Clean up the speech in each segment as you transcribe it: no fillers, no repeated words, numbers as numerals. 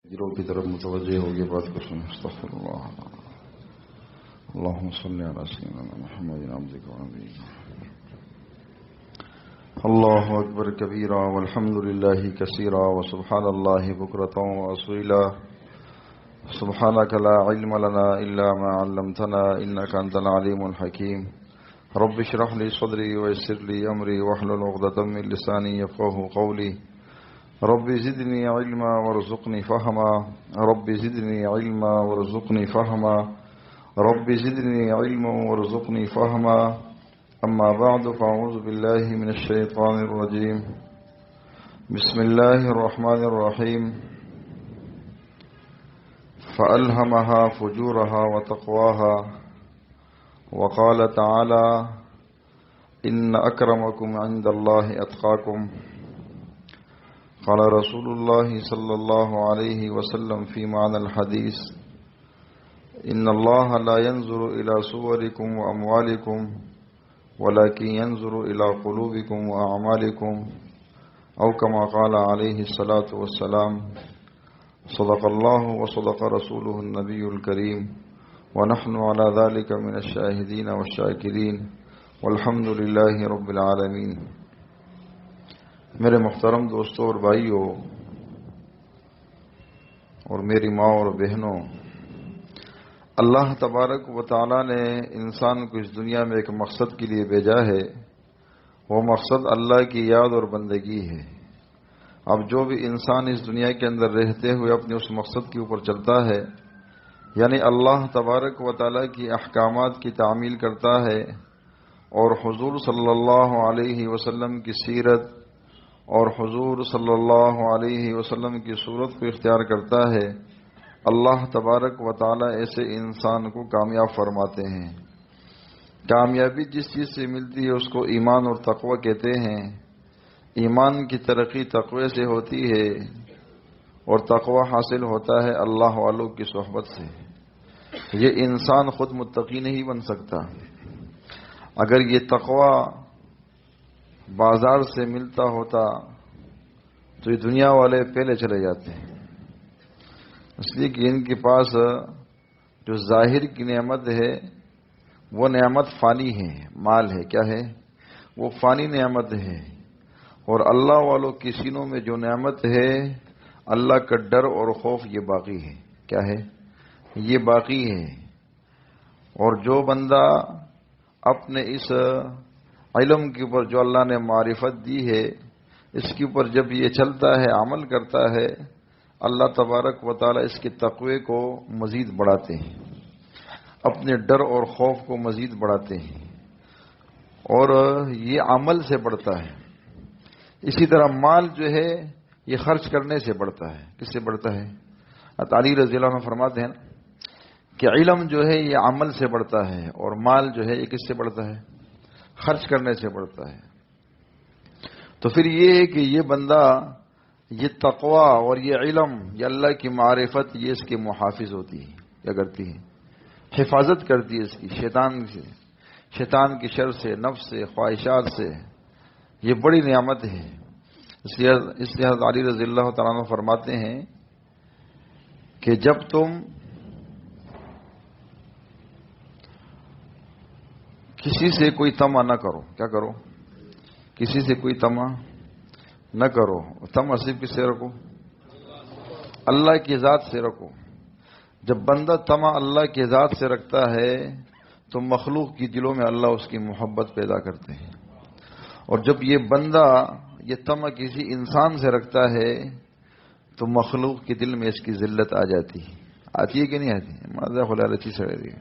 دلوں کی طرف متوجہ ہوگی بات کو سن استغفر اللہ اللہم صلی علی سیدنا محمد عبدک و نبیک اللہ اکبر کبیرا والحمد للہ کثیرا وسبحان اللہ بکرۃ واصیلا سبحانک لا علم لنا الا ما علمتنا انک انت العلیم الحکیم رب اشرح لی صدری ویسر لی امری واحلل عقدۃ من لسانی یفقهوا قولی رب زدنی علما وارزقنی فہما رب زدنی علما وارزقنی فہما رب زدنی علما وارزقنی فہما اما بعد فاعوذ باللہ من الشیطان الرجیم بسم اللہ الرحمن الرحیم فألہمها فجورها وتقواها وقال تعالی ان اکرمکم عند اللہ اتقاکم قال رسول اللہ صلی اللہ علیہ وسلم فی معنی الحدیث ان اللہ لا ينظر الى صورکم واموالکم ولكن ينظر الى قلوبکم واعمالکم او کما قال علیہ الصلاة والسلام صدق اللہ وصدق رسولہ النبی الکریم ونحن على ذلك من الشاہدین والشاکرین والحمد للہ رب العالمین۔ میرے محترم دوستوں اور بھائیوں اور میری ماں اور بہنوں، اللہ تبارک و تعالی نے انسان کو اس دنیا میں ایک مقصد کے لیے بھیجا ہے، وہ مقصد اللہ کی یاد اور بندگی ہے۔ اب جو بھی انسان اس دنیا کے اندر رہتے ہوئے اپنے اس مقصد کے اوپر چلتا ہے، یعنی اللہ تبارک و تعالی کی احکامات کی تعمیل کرتا ہے اور حضور صلی اللہ علیہ وسلم کی سیرت اور حضور صلی اللہ علیہ وسلم کی صورت کو اختیار کرتا ہے، اللہ تبارک و تعالی ایسے انسان کو کامیاب فرماتے ہیں۔ کامیابی جس چیز سے ملتی ہے اس کو ایمان اور تقوی کہتے ہیں۔ ایمان کی ترقی تقوی سے ہوتی ہے اور تقوی حاصل ہوتا ہے اللہ والوں کی صحبت سے۔ یہ انسان خود متقی نہیں بن سکتا۔ اگر یہ تقوی بازار سے ملتا ہوتا تو یہ دنیا والے پہلے چلے جاتے ہیں، اس لیے کہ ان کے پاس جو ظاہر کی نعمت ہے وہ نعمت فانی ہے، مال ہے، کیا ہے؟ وہ فانی نعمت ہے، اور اللہ والوں کے سینوں میں جو نعمت ہے اللہ کا ڈر اور خوف یہ باقی ہے، کیا ہے؟ یہ باقی ہے۔ اور جو بندہ اپنے اس علم کے اوپر جو اللہ نے معرفت دی ہے اس کے اوپر جب یہ چلتا ہے، عمل کرتا ہے، اللہ تبارک و تعالی اس کے تقوی کو مزید بڑھاتے ہیں، اپنے ڈر اور خوف کو مزید بڑھاتے ہیں، اور یہ عمل سے بڑھتا ہے۔ اسی طرح مال جو ہے یہ خرچ کرنے سے بڑھتا ہے۔ کس سے بڑھتا ہے؟ علی رضی اللہ عنہ فرماتے ہیں کہ علم جو ہے یہ عمل سے بڑھتا ہے، اور مال جو ہے یہ کس سے بڑھتا ہے؟ خرچ کرنے سے بڑھتا ہے۔ تو پھر یہ ہے کہ یہ بندہ یہ تقوی اور یہ علم، یہ اللہ کی معرفت، یہ اس کے محافظ ہوتی ہے، کیا کرتی ہے؟ حفاظت کرتی ہے اس کی شیطان سے، شیطان کی شر سے، نفس سے، خواہشات سے۔ یہ بڑی نعمت ہے۔ اس لیے علی رضی اللہ تعالیٰ عنہ فرماتے ہیں کہ جب تم کسی سے کوئی طمع نہ کرو، کیا کرو؟ کسی سے کوئی طمع نہ کرو۔ طمع صرف کس سے رکھو؟ اللہ کی ذات سے رکھو۔ جب بندہ طمع اللہ کی ذات سے رکھتا ہے تو مخلوق کی دلوں میں اللہ اس کی محبت پیدا کرتے ہیں، اور جب یہ بندہ یہ طمع کسی انسان سے رکھتا ہے تو مخلوق کے دل میں اس کی ذلت آ جاتی ہے۔ آتی ہے کہ نہیں آتی؟ ماذا خلال اچھی سے رہی ہے۔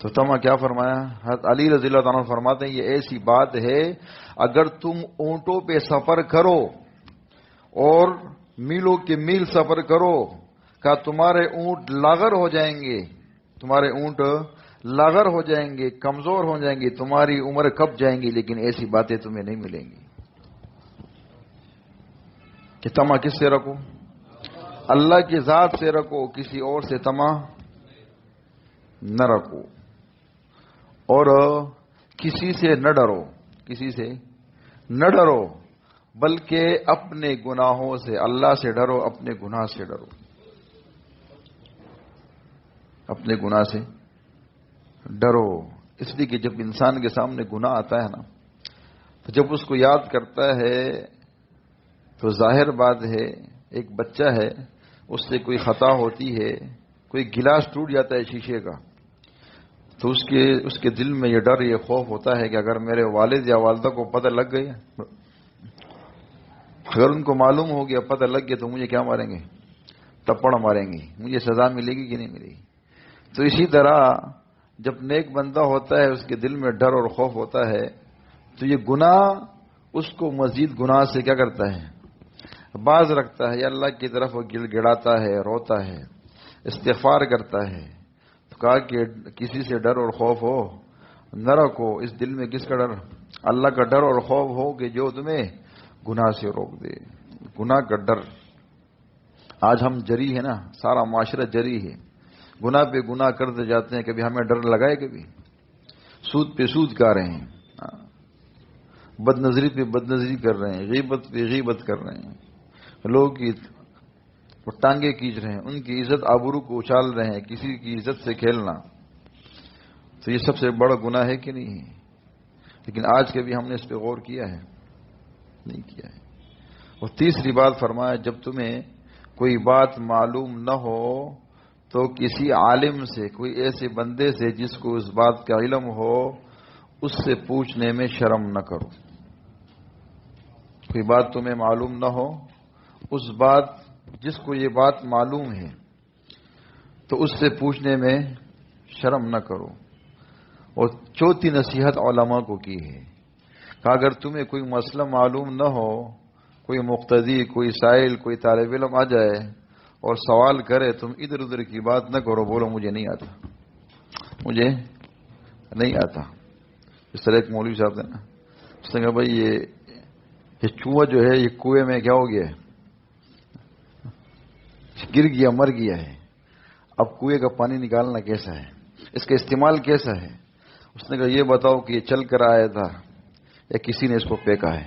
تو طمع کیا فرمایا؟ حضرت علی رضی اللہ عنہ فرماتے ہیں یہ ایسی بات ہے اگر تم اونٹوں پہ سفر کرو اور میلوں کے میل سفر کرو، کہا تمہارے اونٹ لاغر ہو جائیں گے، تمہارے اونٹ لاغر ہو جائیں گے، کمزور ہو جائیں گے، تمہاری عمر کب جائیں گی، لیکن ایسی باتیں تمہیں نہیں ملیں گی۔ کہ طمع کس سے رکھو؟ اللہ کی ذات سے رکھو، کسی اور سے طمع نہ رکھو، اور کسی سے نہ ڈرو، کسی سے نہ ڈرو، بلکہ اپنے گناہوں سے، اللہ سے ڈرو، اپنے گناہ سے ڈرو۔ اپنے گناہ سے ڈرو، اس لیے کہ جب انسان کے سامنے گناہ آتا ہے نا، تو جب اس کو یاد کرتا ہے تو ظاہر بات ہے، ایک بچہ ہے، اس سے کوئی خطا ہوتی ہے، کوئی گلاس ٹوٹ جاتا ہے شیشے کا، تو اس کے دل میں یہ ڈر، یہ خوف ہوتا ہے کہ اگر میرے والد یا والدہ کو پتہ لگ گئی، اگر ان کو معلوم ہو گیا، پتہ لگ گیا، تو مجھے کیا ماریں گے؟ تپڑ ماریں گے، مجھے سزا ملے گی کہ نہیں ملے گی؟ تو اسی طرح جب نیک بندہ ہوتا ہے، اس کے دل میں ڈر اور خوف ہوتا ہے، تو یہ گناہ اس کو مزید گناہ سے کیا کرتا ہے؟ باز رکھتا ہے، یا اللہ کی طرف وہ گڑ گڑاتا ہے، روتا ہے، استغفار کرتا ہے۔ تو کہا کہ کسی سے ڈر اور خوف ہو نہ رکھو، اس دل میں کس کا ڈر؟ اللہ کا ڈر اور خوف ہو کہ جو تمہیں گناہ سے روک دے، گناہ کا ڈر۔ آج ہم جری ہے نا، سارا معاشرہ جری ہے، گناہ پہ گناہ کرتے جاتے ہیں، کبھی ہمیں ڈر لگائے، کبھی سود پہ سود کھا رہے ہیں، بد نظری پہ بد نظری کر رہے ہیں، غیبت پہ غیبت کر رہے ہیں، لوگ کی ٹانگیں کھینچ رہے ہیں، ان کی عزت آبرو کو اچھال رہے ہیں، کسی کی عزت سے کھیلنا، تو یہ سب سے بڑا گناہ ہے کہ نہیں ہے؟ لیکن آج کبھی ہم نے اس پہ غور کیا ہے؟ نہیں کیا ہے۔ اور تیسری بات فرمایا، جب تمہیں کوئی بات معلوم نہ ہو تو کسی عالم سے، کوئی ایسے بندے سے جس کو اس بات کا علم ہو، اس سے پوچھنے میں شرم نہ کرو۔ کوئی بات تمہیں معلوم نہ ہو، اس بات، جس کو یہ بات معلوم ہے، تو اس سے پوچھنے میں شرم نہ کرو۔ اور چوتھی نصیحت علماء کو کی ہے کہ اگر تمہیں کوئی مسئلہ معلوم نہ ہو، کوئی مقتدی، کوئی سائل، کوئی طالب علم آ جائے اور سوال کرے، تم ادھر ادھر کی بات نہ کرو، بولو مجھے نہیں آتا، مجھے نہیں آتا۔ اس طرح ایک مولوی صاحب تھے نا، اس نے کہا بھائی یہ چوہا جو ہے یہ کنویں میں کیا ہو گیا ہے؟ گر گیا، مر گیا ہے، اب کنویں کا پانی نکالنا کیسا ہے، اس کا استعمال کیسا ہے؟ اس نے کہا یہ بتاؤ کہ یہ چل کر آیا تھا یا کسی نے اس کو پھینکا ہے؟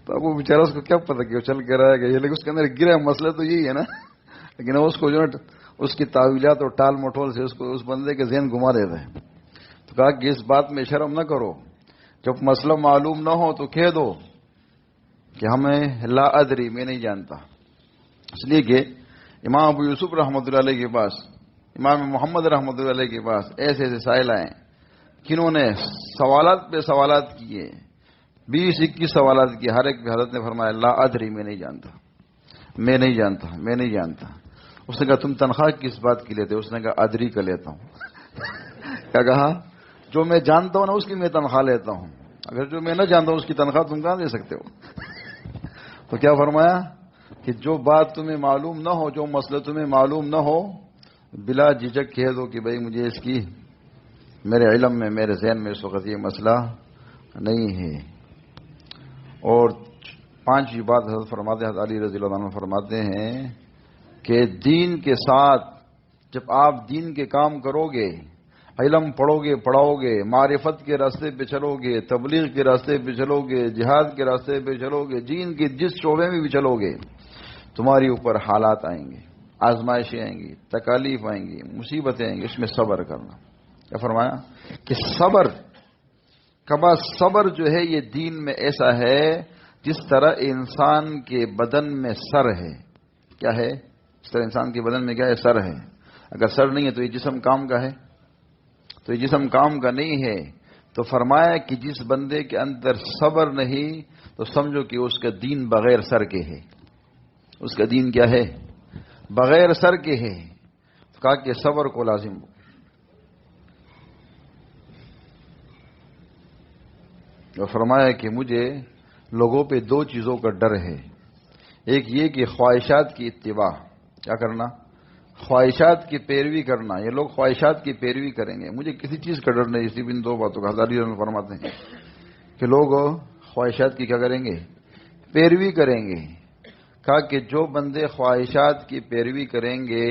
تو اب وہ بیچارہ، اس کو کیا پتا کہ وہ چل کر آیا گا یہ، لیکن اس کے اندر گرا، مسئلہ تو یہی ہے نا، لیکن اس کو جو ہے اس کی تعویلات اور ٹال مٹول سے اس بندے کے ذہن گھما دیتا ہے۔ تو کہا کہ اس بات میں شرم نہ کرو، جب مسئلہ معلوم نہ ہو تو کہہ دو کہ ہمیں لا ادری، میں نہیں جانتا۔ اس لیے کہ امام ابو یوسف رحمۃ اللہ علیہ کے پاس، امام محمد رحمۃ اللہ علیہ کے پاس ایسے ایسے سائل آئے کنہوں نے سوالات پہ سوالات کیے، 20-21 سوالات کیے، ہر ایک پہ حضرت نے فرمایا لا ادری، میں نہیں جانتا، میں نہیں جانتا، میں نہیں جانتا۔ اس نے کہا تم تنخواہ کس بات کی لیتے؟ اس نے کہا ادری کا لیتا ہوں۔ کیا کہا؟ جو میں جانتا ہوں نا اس کی میں تنخواہ لیتا ہوں، اگر جو میں نہ جانتا ہوں اس کی تنخواہ تم کہاں دے سکتے ہو؟ تو کیا فرمایا کہ جو بات تمہیں معلوم نہ ہو، جو مسئلہ تمہیں معلوم نہ ہو، بلا جھجک کہہ دو کہ بھائی مجھے اس کی، میرے علم میں، میرے ذہن میں اس وقت یہ مسئلہ نہیں ہے۔ اور پانچویں بات حضرت فرماتے ہیں، حضرت علی رضی اللہ عنہ فرماتے ہیں کہ دین کے ساتھ جب آپ دین کے کام کرو گے، علم پڑھو گے، پڑھاؤ گے، معرفت کے راستے پہ چلو گے، تبلیغ کے راستے پہ چلو گے، جہاد کے راستے پہ چلو گے، دین کے جس شعبے میں بھی چلو گے، تمہاری اوپر حالات آئیں گے، آزمائشیں آئیں گی، تکالیف آئیں گی، مصیبتیں آئیں گی، اس میں صبر کرنا۔ کیا فرمایا کہ صبر، کبا صبر جو ہے یہ دین میں ایسا ہے جس طرح انسان کے بدن میں سر ہے۔ کیا ہے؟ اس طرح انسان کے بدن میں کیا ہے؟ سر ہے۔ اگر سر نہیں ہے تو یہ جسم کام کا ہے؟ تو یہ جسم کام کا نہیں ہے۔ تو فرمایا کہ جس بندے کے اندر صبر نہیں تو سمجھو کہ اس کا دین بغیر سر کے ہے۔ اس کا دین کیا ہے؟ بغیر سر کے ہے۔ تو کہا کہ صبر کو لازم ہو۔ اور فرمایا کہ مجھے لوگوں پہ دو چیزوں کا ڈر ہے، ایک یہ کہ خواہشات کی اتباع، کیا کرنا؟ خواہشات کی پیروی کرنا، یہ لوگ خواہشات کی پیروی کریں گے، مجھے کسی چیز کا ڈر نہیں۔ اسی ان دو باتوں کا ہزاری فرماتے ہیں کہ لوگ خواہشات کی کیا کریں گے؟ پیروی کریں گے۔ کہا کہ جو بندے خواہشات کی پیروی کریں گے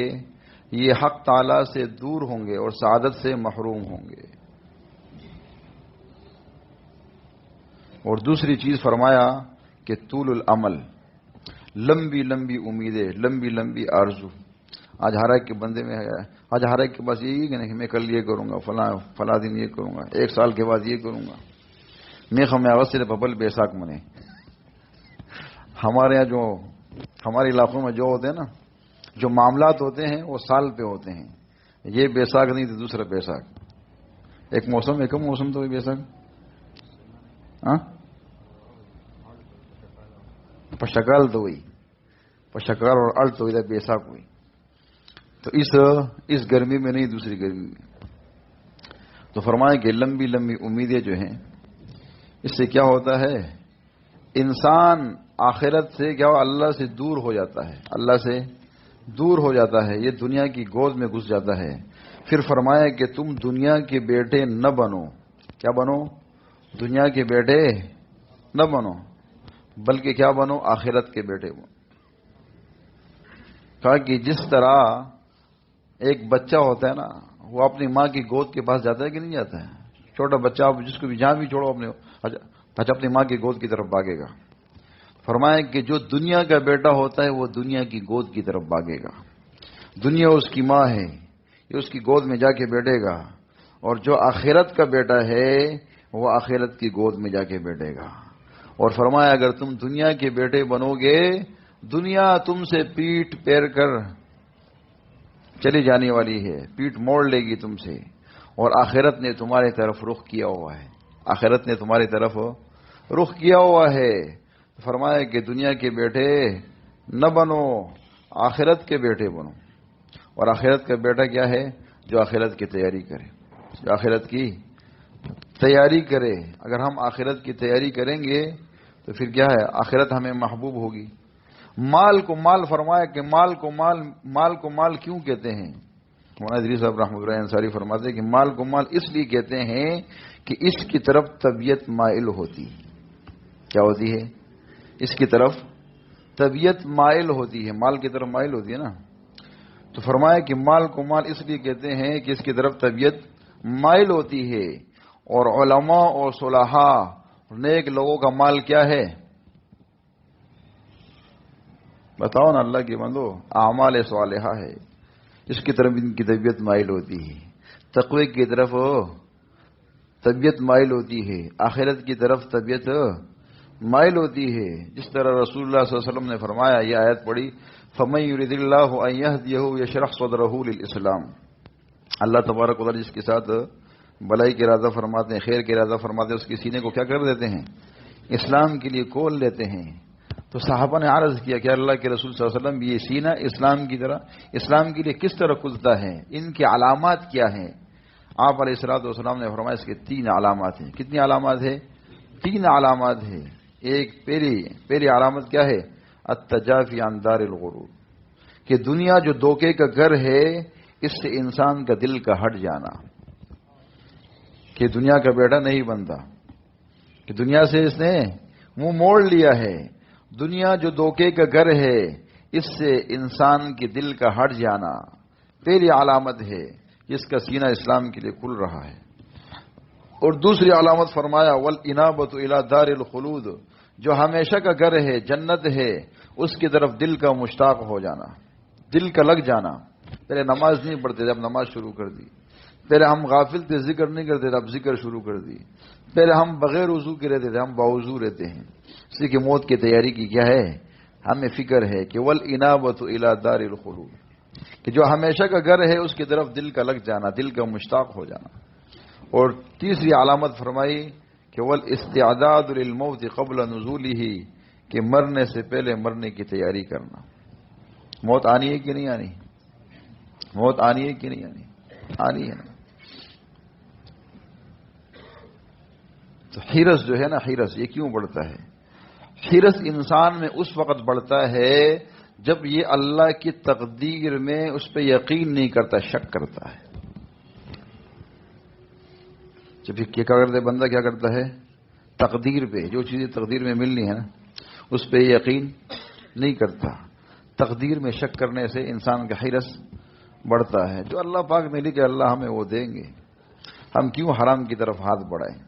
یہ حق تعالی سے دور ہوں گے اور سعادت سے محروم ہوں گے۔ اور دوسری چیز فرمایا کہ طول العمل، لمبی لمبی امیدیں، لمبی لمبی آرزو. آج ہر ایک کے بندے میں ہے، آج ہر ایک کے پاس یہی کہ نہیں میں کل یہ کروں گا، فلاں دن یہ کروں گا، 1 سال کے بعد یہ کروں گا. میں خمیاوت ببل بیساکھ منے. ہمارے یہاں جو ہمارے علاقوں میں جو ہوتے ہیں نا، جو معاملات ہوتے ہیں وہ سال پہ ہوتے ہیں. یہ بیساکھ نہیں تو دوسرا بیساکھ. ایک موسم، ایک موسم تو بیساکھ. ہاں پشکال تو ہوئی، پشکال اور الٹ تو ادھر بیساکھ ہوئی. تو اس گرمی میں نہیں، دوسری گرمی میں. تو فرمائیں کہ لمبی لمبی امیدیں جو ہیں، اس سے کیا ہوتا ہے؟ انسان آخرت سے کیا اللہ سے دور ہو جاتا ہے، اللہ سے دور ہو جاتا ہے، یہ دنیا کی گود میں گھس جاتا ہے. پھر فرمایا کہ تم دنیا کے بیٹے نہ بنو. کیا بنو؟ دنیا کے بیٹے نہ بنو، بلکہ کیا بنو؟ آخرت کے بیٹے بنو. کہا کہ جس طرح ایک بچہ ہوتا ہے نا، وہ اپنی ماں کی گود کے پاس جاتا ہے کہ نہیں جاتا ہے؟ چھوٹا بچہ آپ جس کو بھی جہاں بھی چھوڑو اپنی ماں کی گود کی طرف بھاگے گا. فرمایا کہ جو دنیا کا بیٹا ہوتا ہے وہ دنیا کی گود کی طرف بھاگے گا. دنیا اس کی ماں ہے، یہ اس کی گود میں جا کے بیٹھے گا. اور جو آخرت کا بیٹا ہے وہ آخرت کی گود میں جا کے بیٹھے گا. اور فرمایا اگر تم دنیا کے بیٹے بنو گے، دنیا تم سے پیٹ پیر کر چلی جانے والی ہے، پیٹ موڑ لے گی تم سے. اور آخرت نے تمہاری طرف رخ کیا ہوا ہے، آخرت نے تمہاری طرف رخ کیا ہوا ہے. فرمایا کہ دنیا کے بیٹے نہ بنو، آخرت کے بیٹے بنو. اور آخرت کا بیٹا کیا ہے؟ جو آخرت کی تیاری کرے، جو آخرت کی تیاری کرے. اگر ہم آخرت کی تیاری کریں گے تو پھر کیا ہے؟ آخرت ہمیں محبوب ہوگی. مال کو مال، فرمایا کہ مال کو مال کیوں کہتے ہیں؟ مولانا ادریس صاحب رحمۃ اللہ انصاری فرماتے ہیں کہ مال کو مال اس لیے کہتے ہیں کہ اس کی طرف طبیعت مائل ہوتی. کیا ہوتی ہے؟ اس کی طرف طبیعت مائل ہوتی ہے، مال کی طرف مائل ہوتی ہے نا. تو فرمایا کہ مال کو مال اس لیے کہتے ہیں کہ اس کی طرف طبیعت مائل ہوتی ہے. اور علماء اور صلحاء نیک لوگوں کا مال کیا ہے؟ بتاؤ نا اللہ کے بندو، اعمال صالحہ ہے، اس کی طرف ان کی طبیعت مائل ہوتی ہے. تقوی کی طرف طبیعت مائل ہوتی ہے، آخرت کی طرف طبیعت مائل ہوتی ہے. جس طرح رسول اللہ صلی اللہ علیہ وسلم نے فرمایا، یہ آیت پڑھی، فَمَن يُرِدِ اللَّهُ أَن يَهْدِيَهُ يَشْرَحْ صَدْرَهُ لِلْإِسْلَامِ. اللہ تبارک و تعالی جس کے ساتھ بلائی کے ارادہ فرماتے ہیں، خیر کے ارادہ فرماتے ہیں، اس کے سینے کو کیا کر دیتے ہیں؟ اسلام کے لیے کھول لیتے ہیں. تو صحابہ نے عرض کیا کہ اللہ کے رسول صلی اللہ علیہ وسلم، یہ سینہ اسلام کے لیے کس طرح کھلتا ہے؟ ان کی علامات کیا ہیں؟ آپ علیہ الصلوۃ والسلام نے فرمایا اس کے 3 علامات ہیں. کتنی علامات ہیں؟ 3 علامات ہیں. ایک پہلی علامت کیا ہے؟ التجافی عن دار الغرور، کہ دنیا جو دھوکے کا گھر ہے اس سے انسان کا دل کا ہٹ جانا، کہ دنیا کا بیٹا نہیں بنتا، کہ دنیا سے اس نے منہ موڑ لیا ہے. دنیا جو دھوکے کا گھر ہے اس سے انسان کے دل کا ہٹ جانا پہلی علامت ہے، جس کا سینہ اسلام کے لیے کھل رہا ہے. اور دوسری علامت فرمایا والانابۃ الی دار الخلود، جو ہمیشہ کا گھر ہے، جنت ہے، اس کی طرف دل کا مشتاق ہو جانا، دل کا لگ جانا. پہلے نماز نہیں پڑھتے تھے، اب نماز شروع کر دی. پہلے ہم غافل تھے، ذکر نہیں کرتے تھے، اب ذکر شروع کر دی. پہلے ہم بغیر وضو کے رہتے تھے، ہم باوضو رہتے ہیں. اس لیے کہ موت کی تیاری کی کیا ہے؟ ہمیں فکر ہے کہ والانابۃ الی دار الخلود، کہ جو ہمیشہ کا گھر ہے اس کی طرف دل کا لگ جانا، دل کا مشتاق ہو جانا. اور تیسری علامت فرمائی کہ والاستعداد للموت قبل نزولہ، کہ مرنے سے پہلے مرنے کی تیاری کرنا. موت آنی ہے کہ نہیں آنی؟ موت آنی ہے کہ نہیں آنی؟ آنی ہے نا. تو حرص جو ہے نا، حرص یہ کیوں بڑھتا ہے؟ حرص انسان میں اس وقت بڑھتا ہے جب یہ اللہ کی تقدیر میں اس پہ یقین نہیں کرتا، شک کرتا ہے. جب یہ کیا کرتا ہے بندہ، کیا کرتا ہے؟ تقدیر پہ، جو چیزیں تقدیر میں ملنی ہے نا اس پہ یقین نہیں کرتا. تقدیر میں شک کرنے سے انسان کا حرص بڑھتا ہے. جو اللہ پاک نے لکھا اللہ ہمیں وہ دیں گے، ہم کیوں حرام کی طرف ہاتھ بڑھائیں؟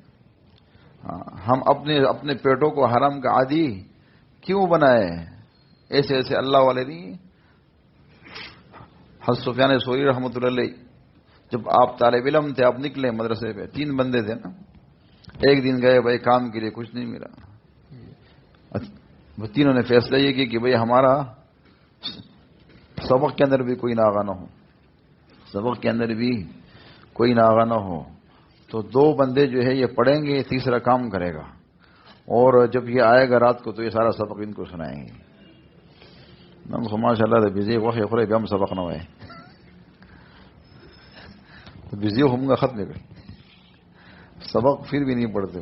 ہم اپنے پیٹوں کو حرام کا عادی کیوں بنائے؟ ایسے ایسے اللہ والے نہیں ہیں. حضرت سفیان ثوری رحمۃ اللہ علیہ جب آپ طالب علم تھے، آپ نکلے مدرسے پہ، 3 بندے تھے نا، ایک دن گئے بھائی کام کے لیے، کچھ نہیں ملا. وہ تینوں نے فیصلہ یہ کیا کہ بھائی ہمارا سبق کے اندر بھی کوئی ناغہ نہ ہو، سبق کے اندر بھی کوئی ناغہ نہ ہو. تو 2 بندے جو ہے یہ پڑھیں گے، تیسرا کام کرے گا، اور جب یہ آئے گا رات کو تو یہ سارا سبق ان کو سنائیں گے. ماشاء اللہ بزی وقت خورے بھی ہم سبق نہ ہوئے تو بزی ہوں گا ختم کر سبق پھر بھی نہیں پڑھتے.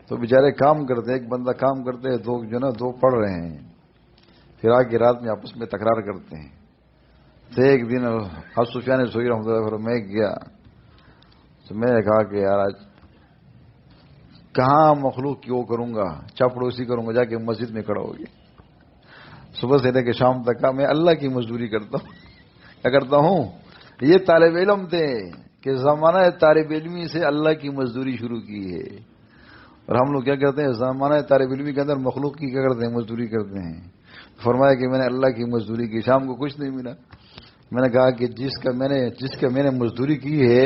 تو بیچارے کام کرتے، ایک بندہ کام کرتے ہیں، 2 جو نا 2 پڑھ رہے ہیں، پھر آ کے رات میں آپس میں تکرار کرتے ہیں. تو ایک دن حضرت سفیان ثوری رحمۃ اللہ علیہ میں گیا تو میں نے کہا کہ یار آج کہاں مخلوق کیوں کروں گا، چاپڑوسی کروں گا، جا کے مسجد میں کھڑا ہوگی. صبح سے لے کے شام تک کا میں اللہ کی مزدوری کرتا ہوں. کیا کرتا ہوں؟ یہ طالب علم تھے کہ زمانہ طالب علمی سے اللہ کی مزدوری شروع کی ہے. اور ہم لوگ کیا کرتے ہیں؟ زمانہ طالب علمی کے اندر مخلوق کی کیا کرتے ہیں؟ مزدوری کرتے ہیں. فرمایا کہ میں نے اللہ کی مزدوری کی، شام کو کچھ نہیں ملا. میں نے کہا کہ جس کا میں نے مزدوری کی ہے،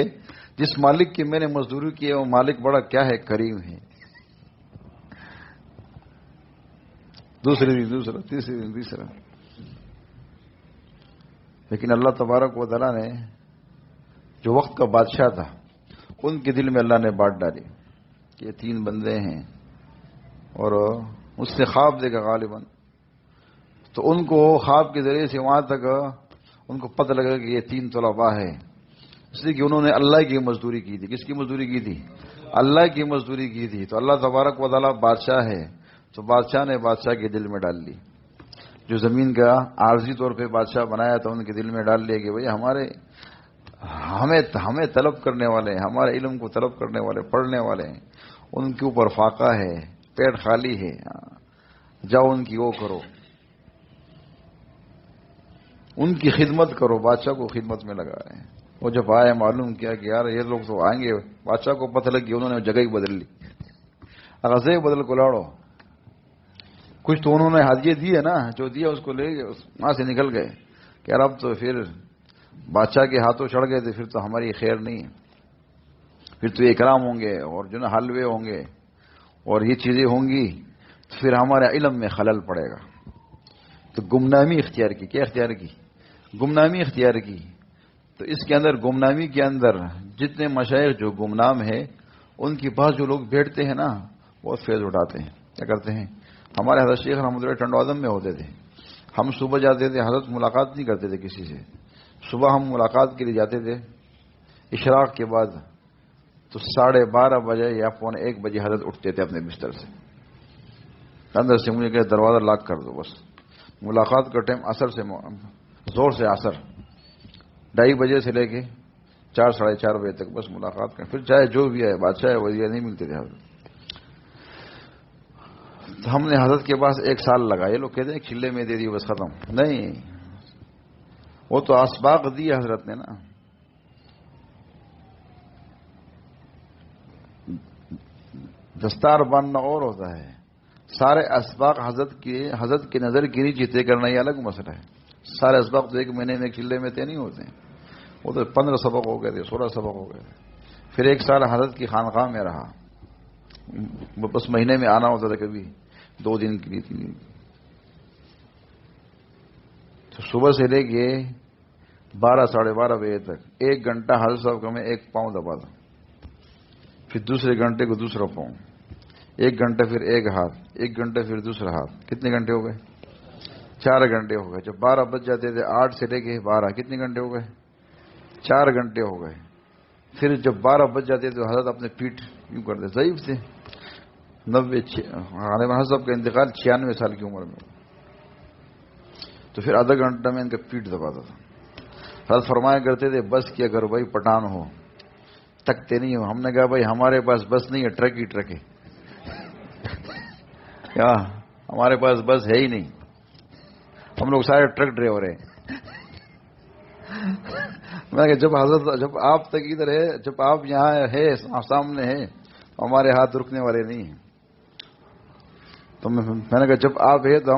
جس مالک کی میں نے مزدوری کی ہے، وہ مالک بڑا کیا ہے؟ کریم ہے. دوسرے دن دوسرا، تیسرے دن تیسرا. لیکن اللہ تبارک و تعالیٰ نے جو وقت کا بادشاہ تھا ان کے دل میں اللہ نے بات ڈالی کہ یہ 3 بندے ہیں، اور اس سے خواب دے گا غالباً. تو ان کو خواب کے ذریعے سے وہاں تک ان کو پتہ لگا کہ یہ 3 طلباء ہے، اس لیے کہ انہوں نے اللہ کی مزدوری کی تھی. کس کی مزدوری کی تھی؟ اللہ کی مزدوری کی تھی. تو اللہ تبارک و تعالیٰ بادشاہ ہے، تو بادشاہ نے بادشاہ کے دل میں ڈال لی. جو زمین کا عارضی طور پہ بادشاہ بنایا تھا ان کے دل میں ڈال لیا کہ بھئی ہمیں طلب کرنے والے ہیں، ہمارے علم کو طلب کرنے والے، پڑھنے والے ہیں، ان کے اوپر فاقہ ہے، پیٹ خالی ہے، جاؤ ان کی وہ کرو، ان کی خدمت کرو. بادشاہ کو خدمت میں لگا رہے ہیں. وہ جب آئے معلوم کیا کہ یار یہ لوگ تو آئیں گے، بادشاہ کو پتہ لگ گیا، انہوں نے جگہ ہی بدل لی. غزے بدل کو لاڑو. کچھ تو انہوں نے ہدیے دیے نا، جو دیا اس کو لے گئے، وہاں سے نکل گئے کہ یار اب تو پھر بادشاہ کے ہاتھوں چڑھ گئے تھے، پھر تو ہماری خیر نہیں ہے، پھر تو اکرام ہوں گے اور جو نا حلوے ہوں گے اور یہ چیزیں ہوں گی، تو پھر ہمارے علم میں خلل پڑے گا. تو گمنامی اختیار کی. کیا اختیار کی؟ گمنامی اختیار کی. تو اس کے اندر گمنامی کے اندر جتنے مشائخ جو گمنام ہیں ان کے پاس جو لوگ بیٹھتے ہیں نا بہت فیض اٹھاتے ہیں. کیا کرتے ہیں؟ ہمارے حضرت شیخ رحمۃ اللہ ٹنڈو آدم میں ہوتے تھے. ہم صبح جاتے تھے، حضرت ملاقات نہیں کرتے تھے کسی سے. صبح ہم ملاقات کے لیے جاتے تھے اشراق کے بعد، تو 12:30 بجے یا 1:15 بجے حضرت اٹھتے تھے اپنے بستر سے. اندر سے مجھے کہ دروازہ لاک کر دو، بس ملاقات کا ٹائم عصر سے زور سے عصر 2:30 بجے سے لے کے 4 ساڑھے 4 بجے تک بس ملاقات کریں. پھر چاہے جو بھی ہے، بادشاہ ہے، وزیر نہیں ملتے تھے حضرت. تو ہم نے حضرت کے پاس 1 سال لگا. یہ لوگ کہتے ہیں کھلے میں دے دی بس ختم. نہیں، وہ تو اسباق دی حضرت نے نا. دستار باندھنا اور ہوتا ہے، سارے اسباق حضرت کی نظر کے نیچے طے کرنا یہ الگ مسئلہ ہے. سارے اسباق تو 1 مہینے میں کھلے میں طے نہیں ہوتے ہیں. وہ تو 15 سبق ہو گئے تھے، 16 سبق ہو گئے تھے. پھر 1 سال حضرت کی خانقاہ میں رہا. بس مہینے میں آنا ہوتا تھا، کبھی 2 دن کے لیے 3 دن. تو صبح سے لے کے 12 ساڑھے 12 بجے تک 1 گھنٹہ حضرت صاحب کا میں 1 پاؤں دبا دوں، پھر دوسرے گھنٹے کو دوسرا پاؤں، 1 گھنٹہ پھر 1 ہاتھ، 1 گھنٹہ پھر دوسرا ہاتھ. کتنے گھنٹے ہو گئے؟ 4 گھنٹے ہو گئے. جب 12 بج جاتے تھے 8 سے لے کے 12 کتنے گھنٹے ہو گئے؟ 4 گھنٹے ہو گئے. پھر جب 12 بج جاتے تو حضرت اپنے پیٹھ یوں کرتے. ضعیف تھے، 90 حضرت صاحب کا انتقال 96 سال کی عمر میں. تو پھر آدھا گھنٹہ میں ان کا پیٹھ دباتا تھا. حضرت فرمایا کرتے تھے بس کیا کرو بھائی، پٹھان ہو، تکتے نہیں ہو. ہم نے کہا بھائی ہمارے پاس بس نہیں ہے، ٹرک ہی ٹرک ہے. کیا ہمارے پاس بس ہے ہی نہیں، ہم لوگ سارے ٹرک ڈرائیور ہیں. میں جب آپ تک ادھر ہے، جب آپ یہاں ہے سامنے ہے، ہمارے ہاتھ رکنے والے نہیں ہیں. تو میں نے کہا جب آپ ہے تو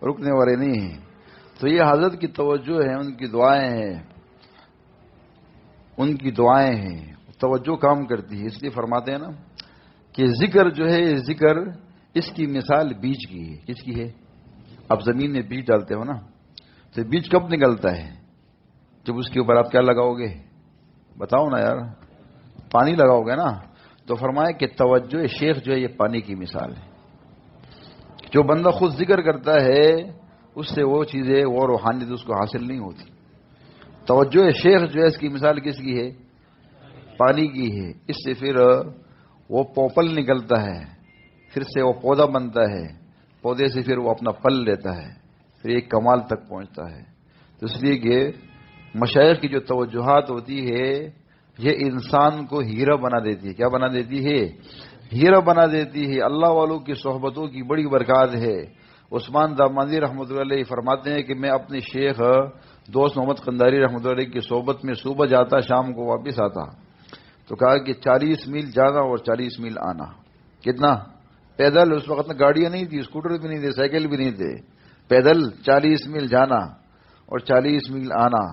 رکنے والے نہیں ہیں. تو یہ حضرت کی توجہ ہے، ان کی دعائیں ہیں، ان کی دعائیں ہیں، توجہ کام کرتی ہے. اس لیے فرماتے ہیں نا کہ ذکر جو ہے، یہ ذکر اس کی مثال بیج کی ہے. کس کی ہے؟ اب زمین میں بیج ڈالتے ہو نا، تو بیج کب نکلتا ہے؟ جب اس کے اوپر آپ کیا لگاؤ گے؟ بتاؤ نا یار. پانی لگاؤ گے نا. تو فرمایا کہ توجہ شیخ جو ہے یہ پانی کی مثال ہے. جو بندہ خود ذکر کرتا ہے اس سے وہ چیزیں، وہ روحانیت اس کو حاصل نہیں ہوتی. توجہ شیخ جو ہے اس کی مثال کس کی ہے؟ پانی کی ہے. اس سے پھر وہ پوپل نکلتا ہے، پھر سے وہ پودا بنتا ہے، پودے سے پھر وہ اپنا پھل لیتا ہے، پھر ایک کمال تک پہنچتا ہے. تو اس لیے کہ مشائخ کی جو توجہات ہوتی ہے یہ انسان کو ہیرا بنا دیتی ہے. کیا بنا دیتی ہے؟ ہیرا بنا دیتی ہے. اللہ والوں کی صحبتوں کی بڑی برکات ہے. عثمان دامادی رحمۃ اللہ علیہ فرماتے ہیں کہ میں اپنے شیخ دوست محمد قنداری رحمۃ اللہ علیہ کی صحبت میں صبح جاتا، شام کو واپس آتا. تو کہا کہ 40 میل جانا اور 40 میل آنا. کتنا؟ پیدل. اس وقت میں گاڑیاں نہیں تھی، اسکوٹر بھی نہیں تھے، سائیکل بھی نہیں تھے. پیدل 40 میل جانا اور 40 میل آنا.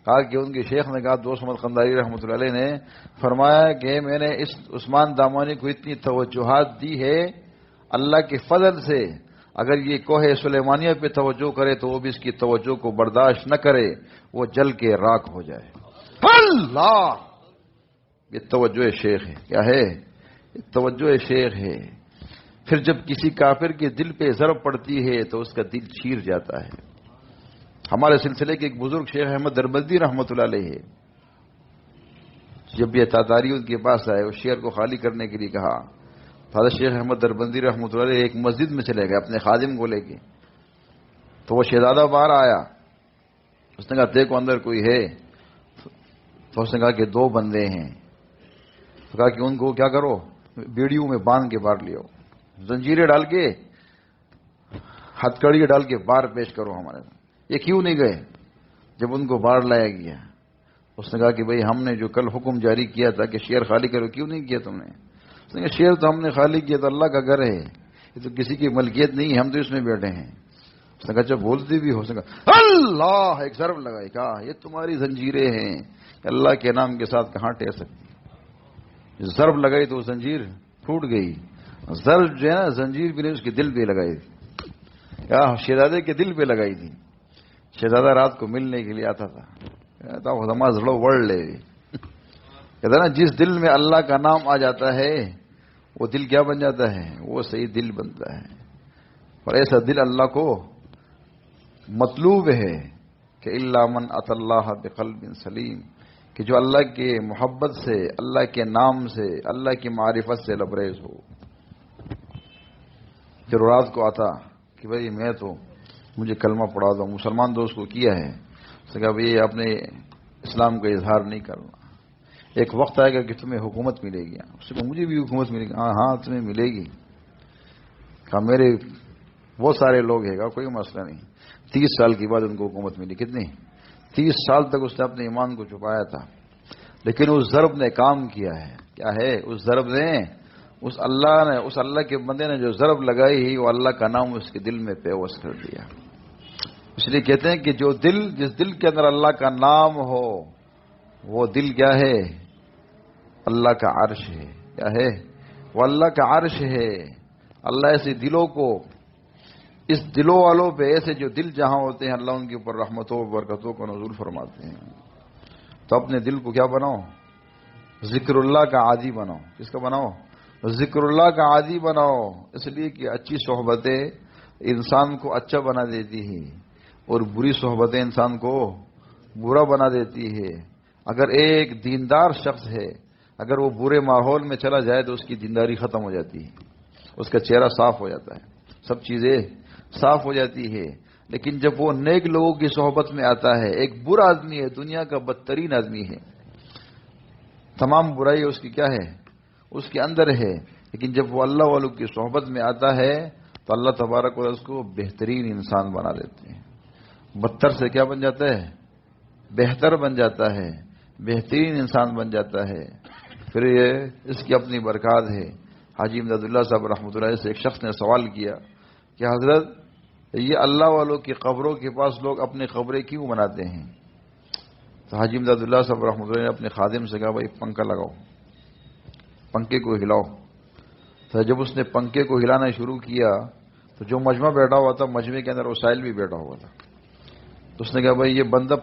کہا کہ ان کے شیخ نے کہا، دوست محمد قنداری رحمۃ اللہ علیہ نے فرمایا کہ میں نے اس عثمان دامانی کو اتنی توجہات دی ہے اللہ کے فضل سے، اگر یہ کوہ سلیمانیہ پہ توجہ کرے تو وہ بھی اس کی توجہ کو برداشت نہ کرے، وہ جل کے راکھ ہو جائے. اللہ! یہ توجہ شیخ ہے. کیا ہے؟ یہ توجہ شیخ ہے. پھر جب کسی کافر کے دل پہ ضرب پڑتی ہے تو اس کا دل چیر جاتا ہے. ہمارے سلسلے کے ایک بزرگ شیخ احمد دربندی رحمۃ اللہ علیہ ہے. جب یہ تاتاری ان کے پاس آئے، اس شہر کو خالی کرنے کے لیے کہا. حضرت شیخ احمد دربندی رحمۃ اللہ علیہ ایک مسجد میں چلے گئے اپنے خادم کو لے کے. تو وہ شہزادہ باہر آیا. اس نے کہا دیکھو اندر کوئی ہے. تو اس نے کہا کہ 2 بندے ہیں. تو کہا کہ ان کو کیا کرو؟ بیڑیوں میں باندھ کے باہر لے آؤ، زنجیریں ڈال کے، ہتھ کڑی ڈال کے باہر پیش کرو ہمارے. یہ کیوں نہیں گئے؟ جب ان کو باہر لایا گیا، اس نے کہا کہ بھئی ہم نے جو کل حکم جاری کیا تھا کہ شہر خالی کرو، کیوں نہیں کیا تم نے؟ اس نے کہا شہر تو ہم نے خالی کیا تو اللہ کا گھر ہے، یہ تو کسی کی ملکیت نہیں ہے، ہم تو اس میں بیٹھے ہیں. اس نے کہا اچھا بولتے بھی ہو. اس نے کہا اللہ! ایک ضرب لگائی. کہا یہ تمہاری زنجیریں ہیں کہ اللہ کے نام کے ساتھ کہاں ٹہ سکتی. ضرب لگائی تو زنجیر ٹوٹ گئی. ضرب جو ہے نا، زنجیر بھی نہیں، اس کے دل پہ لگائی تھی. کیا شہزادے کے دل پہ لگائی تھی. شہزادہ رات کو ملنے کے لیے آتا تھا. کہتا نماز لڑو وڑ لے. کہتا نا جس دل میں اللہ کا نام آ جاتا ہے وہ دل کیا بن جاتا ہے؟ وہ صحیح دل بنتا ہے. اور ایسا دل اللہ کو مطلوب ہے کہ الا من اتى اللہ بقلب سلیم، کہ جو اللہ کے محبت سے، اللہ کے نام سے، اللہ کی معرفت سے لبریز ہو. پھر رات کو آتا کہ بھئی میں تو مجھے کلمہ پڑھا دو. مسلمان دوست کو کیا ہے. اس نے کہا بھئی آپ نے اسلام کا اظہار نہیں کرنا، ایک وقت آئے گا کہ تمہیں حکومت ملے گی. اس نے کہا مجھے بھی حکومت ملے گی. ہاں تمہیں ملے گی. کہا میرے وہ سارے لوگ ہیں. کہا کوئی مسئلہ نہیں. 30 سال کے بعد ان کو حکومت ملی. کتنی؟ 30 سال تک اس نے اپنے ایمان کو چھپایا تھا، لیکن اس ضرب نے کام کیا ہے. کیا ہے؟ اس ضرب نے، اس اللہ کے بندے نے جو ضرب لگائی وہ اللہ کا نام اس کے دل میں پیوست کر دیا. اس لیے کہتے ہیں کہ جس دل کے اندر اللہ کا نام ہو وہ دل کیا ہے؟ اللہ کا عرش ہے. کیا ہے؟ وہ اللہ کا عرش ہے. اللہ ایسے دلوں کو، اس دلوں والوں پہ ایسے جو دل جہاں ہوتے ہیں اللہ ان کے اوپر رحمتوں و برکتوں کو نزول فرماتے ہیں. تو اپنے دل کو کیا بناؤ؟ ذکر اللہ کا عادی بناؤ. کس کا بناؤ؟ ذکر اللہ کا عادی بناؤ. اس لیے کہ اچھی صحبتیں انسان کو اچھا بنا دیتی ہے اور بری صحبتیں انسان کو برا بنا دیتی ہے. اگر ایک دیندار شخص ہے، اگر وہ برے ماحول میں چلا جائے تو اس کی دینداری ختم ہو جاتی ہے، اس کا چہرہ صاف ہو جاتا ہے، سب چیزیں صاف ہو جاتی ہے. لیکن جب وہ نیک لوگوں کی صحبت میں آتا ہے، ایک برا آدمی ہے، دنیا کا بدترین آدمی ہے، تمام برائی اس کی کیا ہے؟ اس کے اندر ہے. لیکن جب وہ اللہ والوں کی صحبت میں آتا ہے تو اللہ تبارک و تعالی اس کو بہترین انسان بنا دیتے ہیں. بدتر سے کیا بن جاتا ہے؟ بہتر بن جاتا ہے، بہترین انسان بن جاتا ہے. پھر یہ اس کی اپنی برکات ہے. حاجی امداد اللہ صاحب رحمۃ اللہ سے ایک شخص نے سوال کیا کہ حضرت یہ اللہ والوں کی قبروں کے پاس لوگ اپنی قبریں کیوں بناتے ہیں؟ تو حاجی امداد اللہ صاحب رحمۃ اللہ نے اپنے خادم سے کہا بھائی پنکھا لگاؤ، پنکھے کو ہلاؤ۔ تو جب اس نے پنکھے کو ہلانا شروع کیا تو جو مجمع بیٹھا ہوا تھا، مجمع کے اندر وسائل بھی بیٹھا ہوا تھا، تو اس نے کہا بھائی یہ بندہ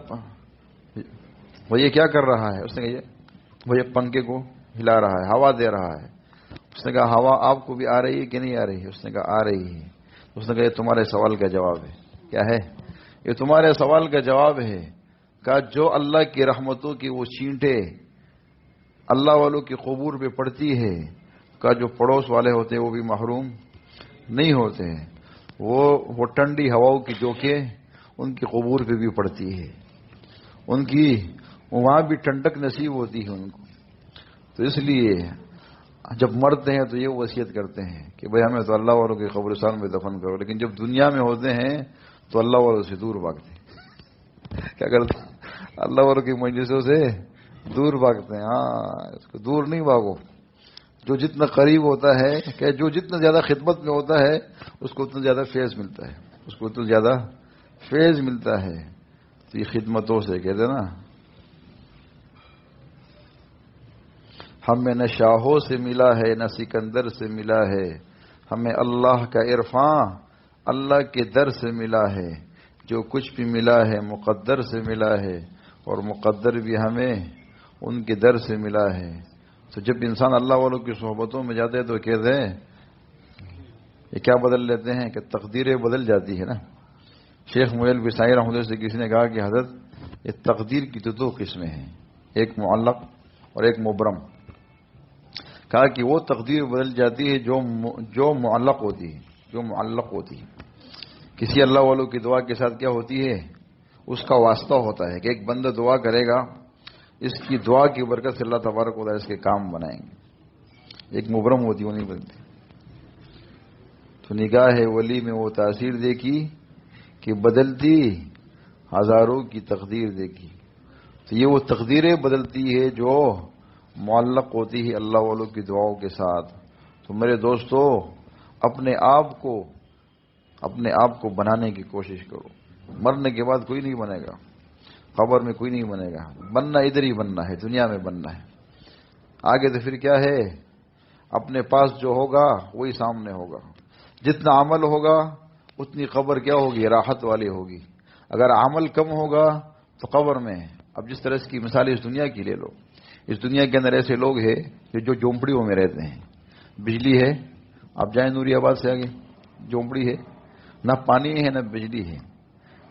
وہ یہ کیا کر رہا ہے؟ اس نے کہا وہ یہ پنکھے کو ہلا رہا ہے، ہوا دے رہا ہے۔ اس نے کہا ہوا آپ کو بھی آ رہی ہے کہ نہیں آ رہی ہے؟ اس نے کہا آ رہی ہے۔ اس نے کہا یہ تمہارے سوال کا جواب ہے۔ کیا ہے؟ یہ تمہارے سوال کا جواب ہے۔ کہا جو اللہ کی رحمتوں کی وہ چینٹیں اللہ والوں کی قبور پہ پڑتی ہے، کہا جو پڑوس والے ہوتے ہیں وہ بھی محروم نہیں ہوتے ہیں، وہ ٹھنڈی ہواؤں کی جوکیں ان کی قبور پہ بھی پڑتی ہے، ان کی وہاں بھی ٹھنڈک نصیب ہوتی ہے ان کو۔ تو اس لیے جب مرتے ہیں تو یہ وصیت کرتے ہیں کہ بھئی ہمیں تو اللہ والوں کے قبرستان میں دفن کرو، لیکن جب دنیا میں ہوتے ہیں تو اللہ والوں سے دور بھاگتے ہیں۔ کیا کرتے ہیں؟ اللہ والوں کی مجلسوں سے دور بھاگتے ہیں۔ ہاں، اس کو دور نہیں بھاگو۔ جو جتنا قریب ہوتا ہے، کہ جو جتنا زیادہ خدمت میں ہوتا ہے اس کو اتنا زیادہ فیض ملتا ہے، اس کو اتنا زیادہ فیض ملتا ہے۔ تو یہ خدمتوں سے کہتے ہیں نا، ہمیں نہ شاہوں سے ملا ہے نہ سکندر سے ملا ہے، ہمیں اللہ کا عرفاں اللہ کے در سے ملا ہے، جو کچھ بھی ملا ہے مقدر سے ملا ہے، اور مقدر بھی ہمیں ان کے در سے ملا ہے۔ تو جب انسان اللہ والوں کی صحبتوں میں جاتے ہیں تو کہتے ہیں یہ کیا بدل لیتے ہیں کہ تقدیریں بدل جاتی ہے نا۔ شیخ معیل بسائی رحمۃ اللہ سے کسی نے کہا کہ حضرت یہ تقدیر کی تو دو قسمیں ہیں، ایک معلق اور ایک مبرم۔ کہا کہ وہ تقدیر بدل جاتی ہے جو معلق ہوتی ہے، جو معلق ہوتی ہے۔ کسی اللہ والوں کی دعا کے ساتھ کیا ہوتی ہے؟ اس کا واسطہ ہوتا ہے کہ ایک بندہ دعا کرے گا، اس کی دعا کی برکت سے اللہ تبارک و تعالیٰ اس کے کام بنائیں گے۔ ایک مبرم ہوتی، وہ نہیں بنتی۔ تو نگاہ ولی میں وہ تاثیر دیکھی کہ بدلتی ہزاروں کی تقدیر دیکھی۔ تو یہ وہ تقدیریں بدلتی ہے جو معلق ہوتی ہے اللہ والوں کی دعاؤں کے ساتھ۔ تو میرے دوستو، اپنے آپ کو بنانے کی کوشش کرو۔ مرنے کے بعد کوئی نہیں بنے گا، قبر میں کوئی نہیں بنے گا، بننا ادھر ہی بننا ہے، دنیا میں بننا ہے۔ آگے تو پھر کیا ہے؟ اپنے پاس جو ہوگا وہی سامنے ہوگا۔ جتنا عمل ہوگا اتنی قبر کیا ہوگی؟ راحت والی ہوگی۔ اگر عمل کم ہوگا تو قبر میں، اب جس طرح اس کی مثال اس دنیا کی لے لو، اس دنیا کے اندر ایسے لوگ ہیں کہ جو جھونپڑیوں میں رہتے ہیں، بجلی ہے، آپ جائیں نوری آباد سے آگے جھونپڑی ہے، نہ پانی ہے نہ بجلی ہے۔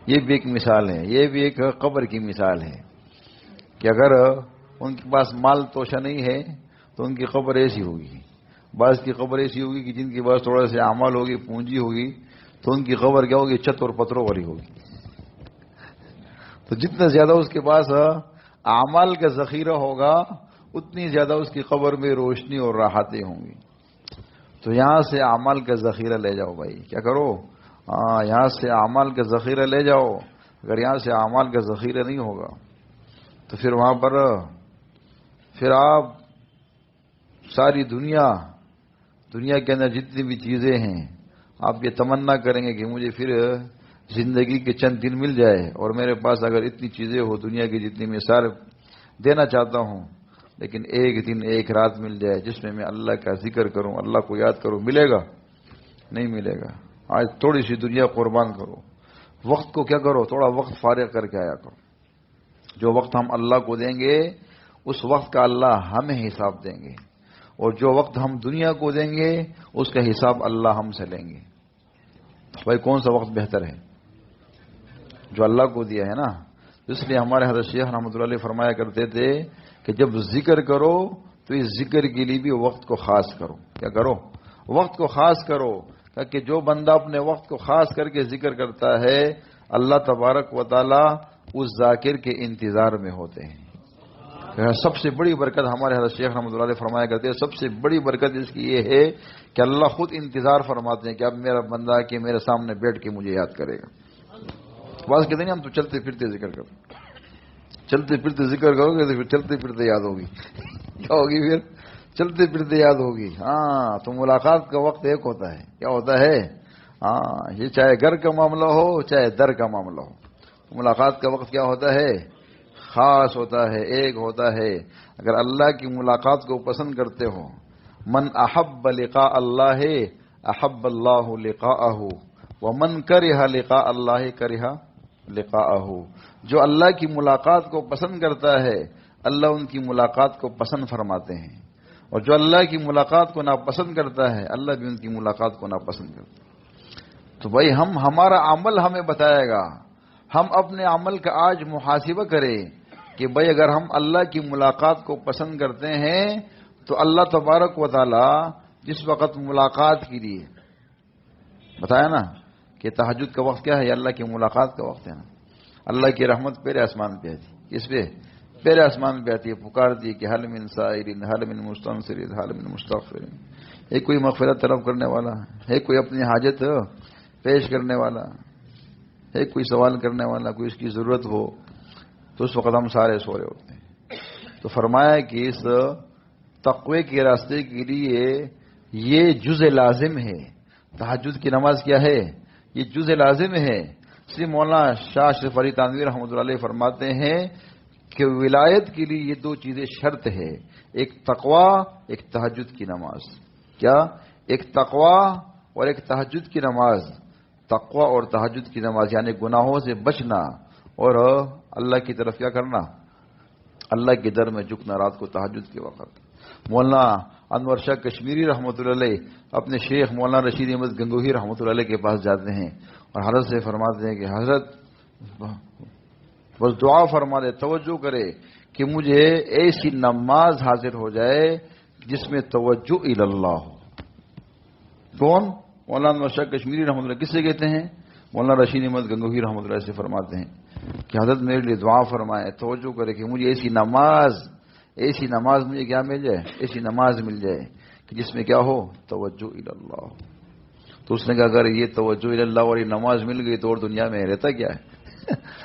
یہ بھی ایک مثال ہے، یہ بھی ایک قبر کی مثال ہے کہ اگر ان کے پاس مال توشہ نہیں ہے تو ان کی قبر ایسی ہوگی۔ بعض کی قبر ایسی ہوگی کہ جن کے پاس تھوڑا سے اعمال ہوگی، پونجی ہوگی، تو ان کی قبر کیا ہوگی؟ چھت اور پتھروں والی ہوگی۔ تو جتنا زیادہ اس کے پاس اعمال کا ذخیرہ ہوگا اتنی زیادہ اس کی قبر میں روشنی اور راحتیں ہوں گی۔ تو یہاں سے اعمال کا ذخیرہ لے جاؤ بھائی، کیا کرو؟ یہاں سے اعمال کا ذخیرہ لے جاؤ۔ اگر یہاں سے اعمال کا ذخیرہ نہیں ہوگا تو پھر وہاں پر پھر آپ ساری دنیا کے اندر جتنی بھی چیزیں ہیں، آپ یہ تمنا کریں گے کہ مجھے پھر زندگی کے چند دن مل جائے اور میرے پاس اگر اتنی چیزیں ہو دنیا کی جتنی میں سارے دینا چاہتا ہوں، لیکن ایک دن ایک رات مل جائے جس میں اللہ کا ذکر کروں، اللہ کو یاد کروں، ملے گا؟ نہیں ملے گا۔ آج تھوڑی سی دنیا قربان کرو، وقت کو کیا کرو؟ تھوڑا وقت فارغ کر کے آیا کرو۔ جو وقت ہم اللہ کو دیں گے اس وقت کا اللہ ہمیں حساب دیں گے، اور جو وقت ہم دنیا کو دیں گے اس کا حساب اللہ ہم سے لیں گے۔ بھائی کون سا وقت بہتر ہے؟ جو اللہ کو دیا ہے نا۔ اس لیے ہمارے حضرت شیخ رحمۃ اللہ علیہ فرمایا کرتے تھے کہ جب ذکر کرو تو اس ذکر کے لیے بھی وقت کو خاص کرو۔ کیا کرو؟ وقت کو خاص کرو، کہ جو بندہ اپنے وقت کو خاص کر کے ذکر کرتا ہے اللہ تبارک و تعالی اس ذاکر کے انتظار میں ہوتے ہیں۔ سب سے بڑی برکت ہمارے حضرت شیخ رحمۃ اللہ علیہ فرمایا کرتے ہیں، سب سے بڑی برکت اس کی یہ ہے کہ اللہ خود انتظار فرماتے ہیں کہ اب میرا بندہ کہ میرے سامنے بیٹھ کے مجھے یاد کرے گا۔ بعض کہتے ہیں ہم تو چلتے پھرتے ذکر کرو، چلتے پھرتے ذکر کرو گے تو پھر چلتے پھرتے یاد ہوگی۔ کیا ہوگی پھر؟ چلتے پھرتے یاد ہوگی۔ ہاں، تو ملاقات کا وقت ایک ہوتا ہے، کیا ہوتا ہے؟ ہاں، یہ چاہے گھر کا معاملہ ہو چاہے در کا معاملہ ہو، ملاقات کا وقت کیا ہوتا ہے؟ خاص ہوتا ہے، ایک ہوتا ہے۔ اگر اللہ کی ملاقات کو پسند کرتے ہو، من احب لقاء اللہ احب اللہ لقاءہ ومن کرہ لقاء اللہ کرہ لقاءہ، جو اللہ کی ملاقات کو پسند کرتا ہے اللہ ان کی ملاقات کو پسند فرماتے ہیں، اور جو اللہ کی ملاقات کو ناپسند کرتا ہے اللہ بھی ان کی ملاقات کو ناپسند کرتا ہے۔ تو بھائی ہمارا عمل ہمیں بتائے گا، ہم اپنے عمل کا آج محاسبہ کریں کہ بھائی اگر ہم اللہ کی ملاقات کو پسند کرتے ہیں تو اللہ تبارک و تعالی جس وقت ملاقات کے لیے بتایا نا کہ تہجد کا وقت کیا ہے؟ یہ اللہ کی ملاقات کا وقت ہے نا۔ اللہ کی رحمت پہلے آسمان پہ آتی، کس پہ؟ پہلے آسمان پہ آتی ہے، پکارتی ہے کہ حل من سائرین حل من مستنصرین حل من مستغفرین، ہے کوئی مغفرت طلب کرنے والا، ہے کوئی اپنی حاجت پیش کرنے والا، ہے کوئی سوال کرنے والا، کوئی اس کی ضرورت ہو، تو اس وقت ہم سارے سو رہے ہوتے ہیں۔ تو فرمایا کہ اس تقوی کے راستے کے لیے یہ جز لازم ہے، تہجد کی نماز کیا ہے؟ یہ جز لازم ہے۔ اس لیے مولانا شاہ اشرف علی تھانوی رحمۃ اللہ علیہ فرماتے ہیں کہ ولایت کے لیے یہ دو چیزیں شرط ہے، ایک تقوی ایک تہجد کی نماز۔ کیا؟ ایک تقوی اور ایک تہجد کی نماز۔ تقوی اور تہجد کی نماز یعنی گناہوں سے بچنا اور اللہ کی طرف کیا کرنا؟ اللہ کے در میں جھکنا رات کو تہجد کے وقت۔ مولانا انور شاہ کشمیری رحمۃ اللہ علیہ اپنے شیخ مولانا رشید احمد گنگوہی رحمۃ اللہ علیہ کے پاس جاتے ہیں اور حضرت سے فرماتے ہیں کہ حضرت بس دعا فرما دے، توجہ کرے کہ مجھے ایسی نماز حاضر ہو جائے جس میں توجہ الی اللہ ہو۔ کون؟ مولانا انور شاہ کشمیری رحمۃ اللہ کس سے کہتے ہیں؟ مولانا رشید احمد گنگوہی رحمۃ اللہ سے فرماتے ہیں کہ حضرت میرے لیے دعا فرمائے، توجہ کرے کہ مجھے ایسی نماز مجھے کیا مل جائے؟ ایسی نماز مل جائے کہ جس میں کیا ہو؟ توجہ الی اللہ۔ تو اس نے کہا اگر یہ توجہ الی اللہ والی نماز مل گئی تو اور دنیا میں رہتا کیا ہے؟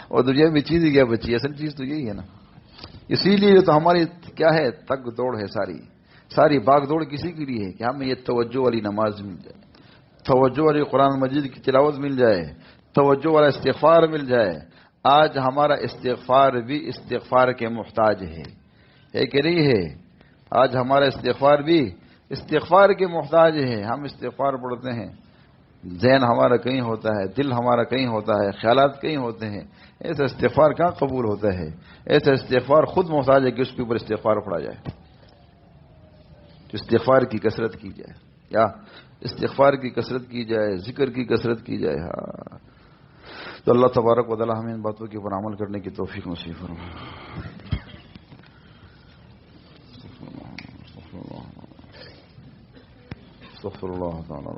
اور دنیا میں چیز ہی کیا بچی؟ اصل چیز تو یہی ہے نا۔ اسی لیے تو ہماری کیا ہے؟ تگ دوڑ ہے، ساری باغ دوڑ کسی کے لیے ہے کہ ہمیں یہ توجہ والی نماز مل جائے، توجہ والی قرآن مجید کی تلاوت مل جائے، توجہ والا استغفار مل جائے۔ آج ہمارا استغفار بھی استغفار کے محتاج ہے کہ نہیں ہے؟ آج ہمارا استغفار بھی استغفار کے محتاج ہے۔ ہم استغفار پڑھتے ہیں، ذہن ہمارا کہیں ہوتا ہے، دل ہمارا کہیں ہوتا ہے، خیالات کہیں ہوتے ہیں، ایسا استغفار کہاں قبول ہوتا ہے؟ ایسا استغفار خود محتاج ہے کہ اس کے اوپر استغفار پڑھا جائے، استغفار کی کثرت کی جائے، یا استغفار کی کثرت کی جائے، ذکر کی کثرت کی جائے۔ ہاں، تو اللہ تبارک و تعالی ہمیں ان باتوں کے اوپر عمل کرنے کی توفیق نصیب فرمائے۔ استغفر اللہ تعالی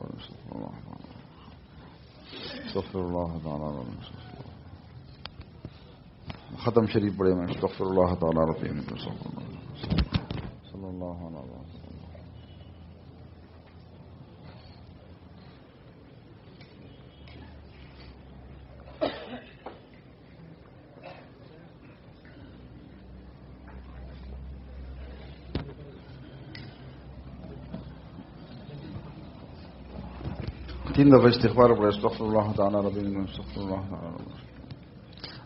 استغفر اللہ تعالی ختم شریف پڑھے میں استغفر اللہ تعالی صلی اللہ علیہ وسلم۔ تین دفعہ استغفار پڑھے استغفر اللہ تعالی رب استغفر اللہ تعالی،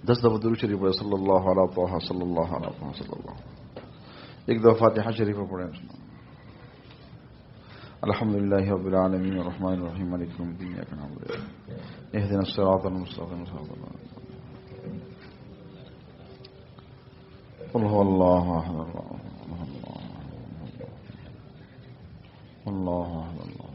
10 دفعہ درود شریف پڑھے صلی اللہ علیہ طہ صلی اللہ علیہ طہ صلی اللہ، ایک دفعہ فاتحہ شریف پڑھے۔ الحمدللہ رب العالمین الرحمن الرحیم مالک یوم الدین ایاک نعبد و ایاک نستعین اهدنا الصراط المستقیم صراط الذین قل هو اللہ احد اللہ احد اللہ